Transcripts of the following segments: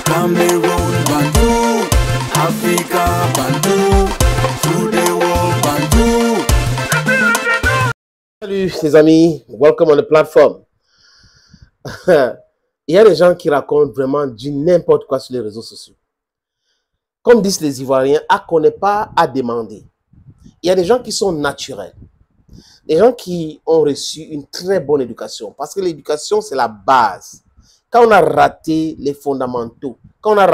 Cameroun, Bandou, Africa, Bandou, through the world, Bandou. Salut les amis, welcome on the platform. Il y a des gens qui racontent vraiment du n'importe quoi sur les réseaux sociaux. Comme disent les Ivoiriens, à connaître pas, à demander. Il y a des gens qui sont naturels. Des gens qui ont reçu une très bonne éducation. Parce que l'éducation, c'est la base. Quand on a raté les fondamentaux, quand on a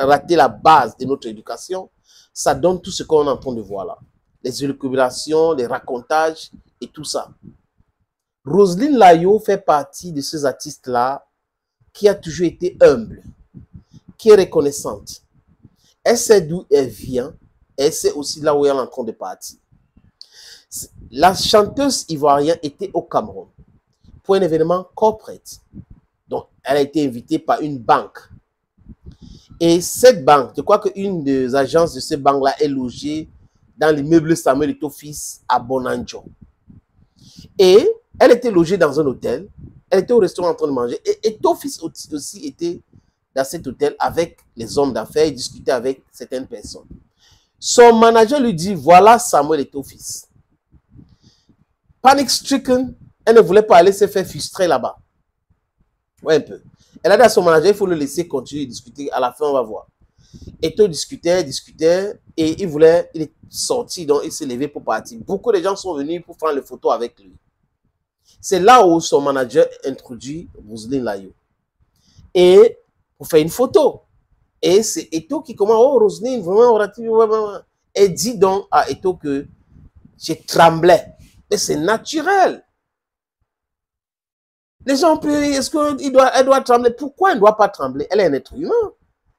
raté la base de notre éducation, ça donne tout ce qu'on est en train de voir là. Les élucubrations, les racontages et tout ça. Roselyne Layo fait partie de ces artistes-là qui a toujours été humble, qui est reconnaissante. Elle sait d'où elle vient, elle sait aussi là où elle est en train de partir. La chanteuse ivoirienne était au Cameroun pour un événement corporate. Donc, elle a été invitée par une banque. Et cette banque, je crois qu'une des agences de cette banque-là est logée dans l'immeuble Samuel Eto'o Fils à Bonanjo. Et elle était logée dans un hôtel. Elle était au restaurant en train de manger. Et Eto'o Fils aussi était dans cet hôtel avec les hommes d'affaires et discutait avec certaines personnes. Son manager lui dit, voilà Samuel Eto'o Fils. Panic stricken, elle ne voulait pas aller se faire frustrer là-bas. Ouais, un peu. Elle a dit à son manager, il faut le laisser continuer de discuter. À la fin, on va voir. Eto'o discutait, et il est sorti, donc il s'est levé pour partir. Beaucoup de gens sont venus pour prendre les photos avec lui. C'est là où son manager introduit Roselyne Layo. Et pour faire une photo. Et c'est Eto'o qui commence, oh Roselyne, vraiment. Et dit donc à Eto'o que je tremblais. Mais c'est naturel. Les gens peuvent, est-ce qu'elle doit trembler? Pourquoi elle ne doit pas trembler? Elle est un être humain.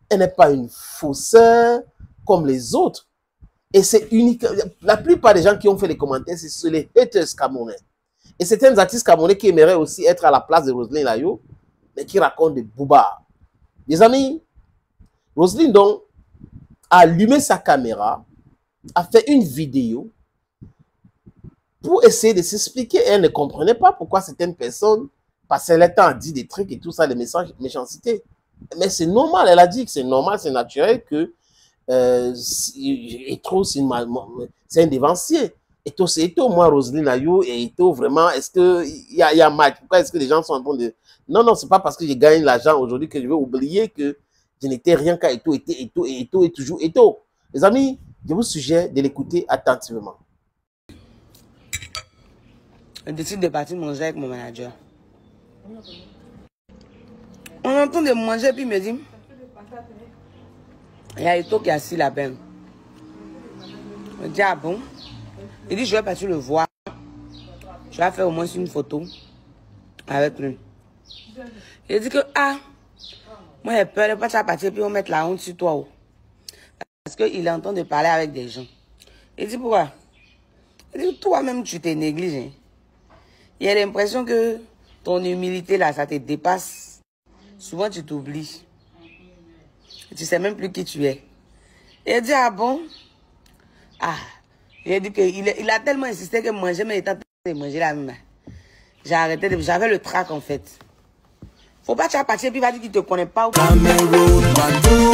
Elle n'est pas une fausseure comme les autres. Et c'est unique. La plupart des gens qui ont fait les commentaires, c'est les haters camerounais. Et certains artistes camerounais qui aimeraient aussi être à la place de Roselyne Layo, mais qui racontent des boubards. Les amis, Roselyne donc a allumé sa caméra, a fait une vidéo pour essayer de s'expliquer. Elle ne comprenait pas pourquoi certaines personnes passaient le temps à dire des trucs et tout ça, les messages de méchanceté. Mais c'est normal, elle a dit que c'est normal, c'est naturel que Eto'o, c'est un dévancier. Eto'o, c'est Eto'o. Moi, Roselyne Layo et Eto'o, vraiment, est-ce qu'il y a match? Pourquoi est-ce que les gens sont en train de... Non, non, c'est pas parce que j'ai gagné l'argent aujourd'hui que je vais oublier que je n'étais rien qu'à Eto'o, Eto'o, et Eto'o est toujours Eto'o. Les amis, je vous suggère de l'écouter attentivement. Je décide de partir manger avec mon manager. On entend de manger, puis il me dit, il y a Eto'o qui est assis là-bas. Je dis, ah bon? Il dit, je vais partir le voir. Je vais faire au moins une photo avec lui. Il dit que, ah, moi j'ai peur de pas partir, puis on mettre la honte sur toi. Oh. Parce qu'il est en train de parler avec des gens. Il dit, pourquoi? Il dit, toi-même, tu t'es négligé. Il a l'impression que ton humilité, là, ça te dépasse. Souvent, tu t'oublies. Tu sais même plus qui tu es. Il a dit, ah bon? Ah. Il a dit qu'il a tellement insisté que manger, mais il était en train de manger la même. J'ai arrêté, j'avais le trac, en fait. Faut pas te partir, puis il va dire qu'il te connaît pas. Cameroun, Bandou,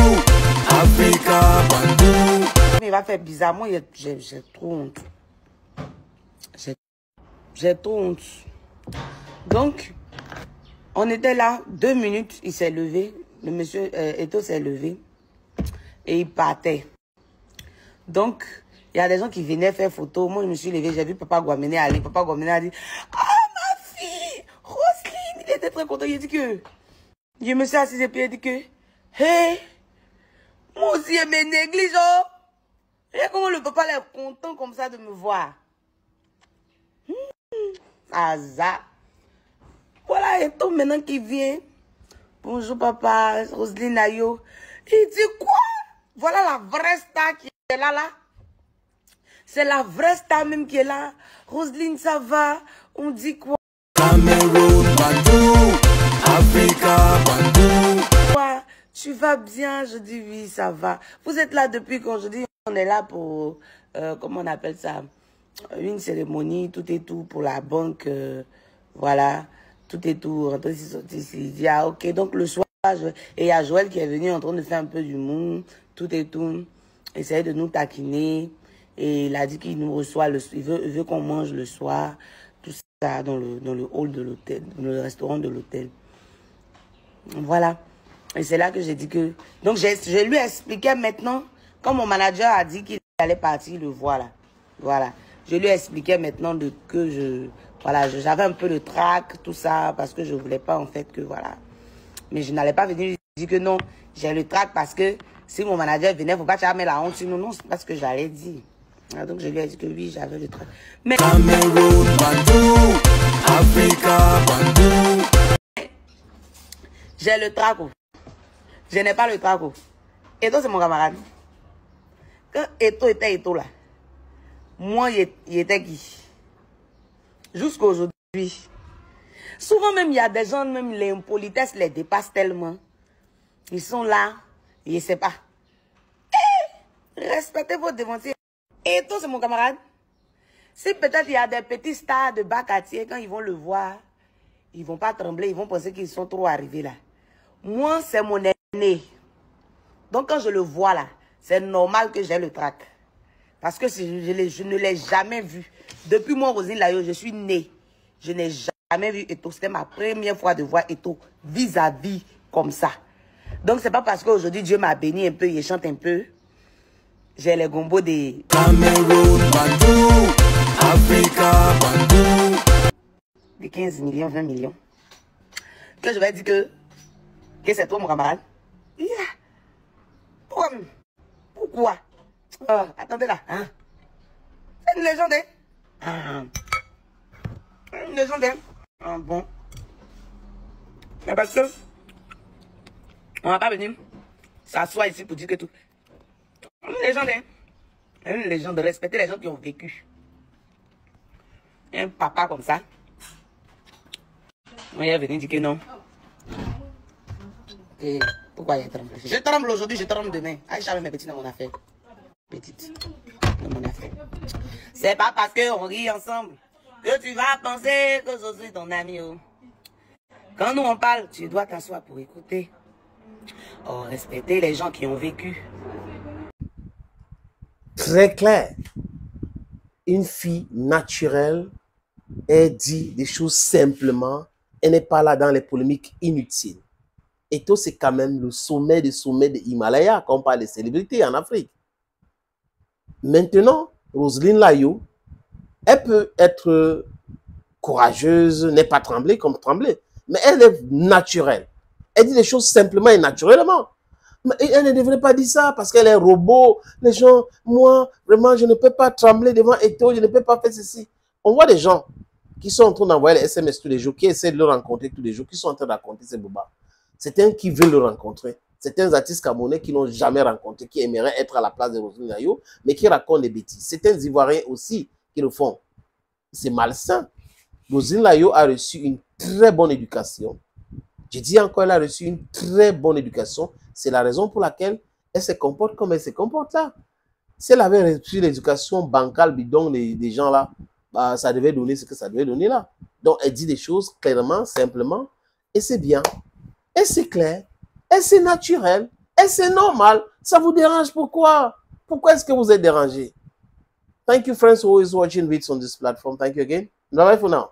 Africa, Bandou. Il va faire bizarrement, j'ai trop honte. J'ai trop honte. Donc, on était là, 2 minutes, il s'est levé. Le monsieur Eto'o s'est levé. Et il partait. Donc, il y a des gens qui venaient faire photo. Moi, je me suis levé, j'ai vu Papa Guamene aller. Papa Guamene a dit, ah, ma fille, Roselyne, il était très content. Il a dit que, je me suis assise et puis il a dit que, hey, moi aussi, je me néglige, oh. Et comment le papa est content comme ça de me voir. Aza. Voilà, Eto'o maintenant qui vient. Bonjour papa, Roselyne Layo. Il dit quoi? Voilà la vraie star qui est là, là. C'est la vraie star même qui est là. Roselyne, ça va? On dit quoi? Cameroun, Bandou, Africa, Bandou. Quoi? Tu vas bien? Je dis oui, ça va. Vous êtes là depuis quand? Je dis on est là pour, comment on appelle ça? Une cérémonie, tout et tout pour la banque. Voilà, tout et tout. Il dit, ah ok, donc le soir, Et il y a Joël qui est venu en train de faire un peu d'humour, tout et tout, essayer de nous taquiner. Et il a dit qu'il nous reçoit, il veut qu'on mange le soir, tout ça dans le hall de l'hôtel, dans le restaurant de l'hôtel. Voilà. Et c'est là que j'ai dit que... Donc, je lui expliquais maintenant, comme mon manager a dit qu'il allait partir le voir là. Voilà. Je lui expliquais maintenant voilà, j'avais un peu de trac, tout ça, parce que je ne voulais pas en fait que... Voilà. Mais je n'allais pas venir lui dire que non, j'ai le trac parce que si mon manager venait, il ne faut pas jamais la honte sur nous. Non, c'est pas ce que j'allais dire. Donc, je lui ai dit que oui, j'avais le trac. Mais... Cameroun, Bandou, Africa, Bandou. J'ai le traco. Je n'ai pas le traco. Eto, c'est mon camarade. Quand Eto était Eto là, moi, il était qui? Jusqu'à aujourd'hui. Souvent même, il y a des gens, même l'impolitesse les dépasse tellement. Ils sont là, ils ne savent pas. Respectez vos devanciers. Eto, c'est mon camarade. Si peut-être il y a des petits stars de bas quartier, quand ils vont le voir, ils ne vont pas trembler, ils vont penser qu'ils sont trop arrivés là. Moi, c'est mon aîné. Donc, quand je le vois là, c'est normal que j'ai le trac. Parce que je ne l'ai jamais vu. Depuis moi, Roselyne Layo, je suis née. Je n'ai jamais vu Eto. C'était ma première fois de voir Eto vis-à-vis comme ça. Donc, c'est pas parce qu'aujourd'hui, Dieu m'a béni un peu, il chante un peu. J'ai les gombos des... Cameroun, Bandou, Africa, Bandou. Des 15 millions, 20 millions. Que je vais dire que c'est toi, mon camarade. Yeah. Pourquoi? Attendez là. Hein? C'est une légende. Une légende. Bon. Mais parce que on va pas venir s'asseoir ici pour dire que tout. Une légende. Une légende. Respecter les gens qui ont vécu. Un papa comme ça. On est venu dire que non. Et pourquoi il tremble? Je tremble aujourd'hui, je tremble demain. Aïcha, mes petites dans mon affaire. Petite dans mon affaire. C'est pas parce qu'on rit ensemble que tu vas penser que je suis ton ami. Oh. Quand nous on parle, tu dois t'asseoir pour écouter. Oh, respecter les gens qui ont vécu. Très clair. Une fille naturelle, elle dit des choses simplement. Elle n'est pas là dans les polémiques inutiles. Eto, c'est quand même le sommet des sommets de Himalaya quand on parle de célébrités en Afrique. Maintenant, Roselyne Layo, elle peut être courageuse, n'est pas tremblée comme tremblée, mais elle est naturelle. Elle dit les choses simplement et naturellement. Mais elle ne devrait pas dire ça parce qu'elle est robot. Les gens, moi, vraiment, je ne peux pas trembler devant Eto, je ne peux pas faire ceci. On voit des gens qui sont en train d'envoyer les SMS tous les jours, qui essaient de le rencontrer tous les jours, qui sont en train de raconter ces bobas. Certains qui veulent le rencontrer. Certains artistes camerounais qui n'ont jamais rencontré, qui aimeraient être à la place de Roselyne Layo, mais qui racontent des bêtises. Certains Ivoiriens aussi qui le font. C'est malsain. Roselyne Layo a reçu une très bonne éducation. Je dis encore, elle a reçu une très bonne éducation. C'est la raison pour laquelle elle se comporte comme elle se comporte là. Si elle avait reçu l'éducation bancale bidon des gens là, bah, ça devait donner ce que ça devait donner là. Donc, elle dit des choses clairement, simplement, et c'est bien. Et c'est clair, et c'est naturel, et c'est normal. Ça vous dérange pourquoi? Pourquoi est-ce que vous êtes dérangé? Thank you friends who is watching videos on this platform. Thank you again. Bye bye for now.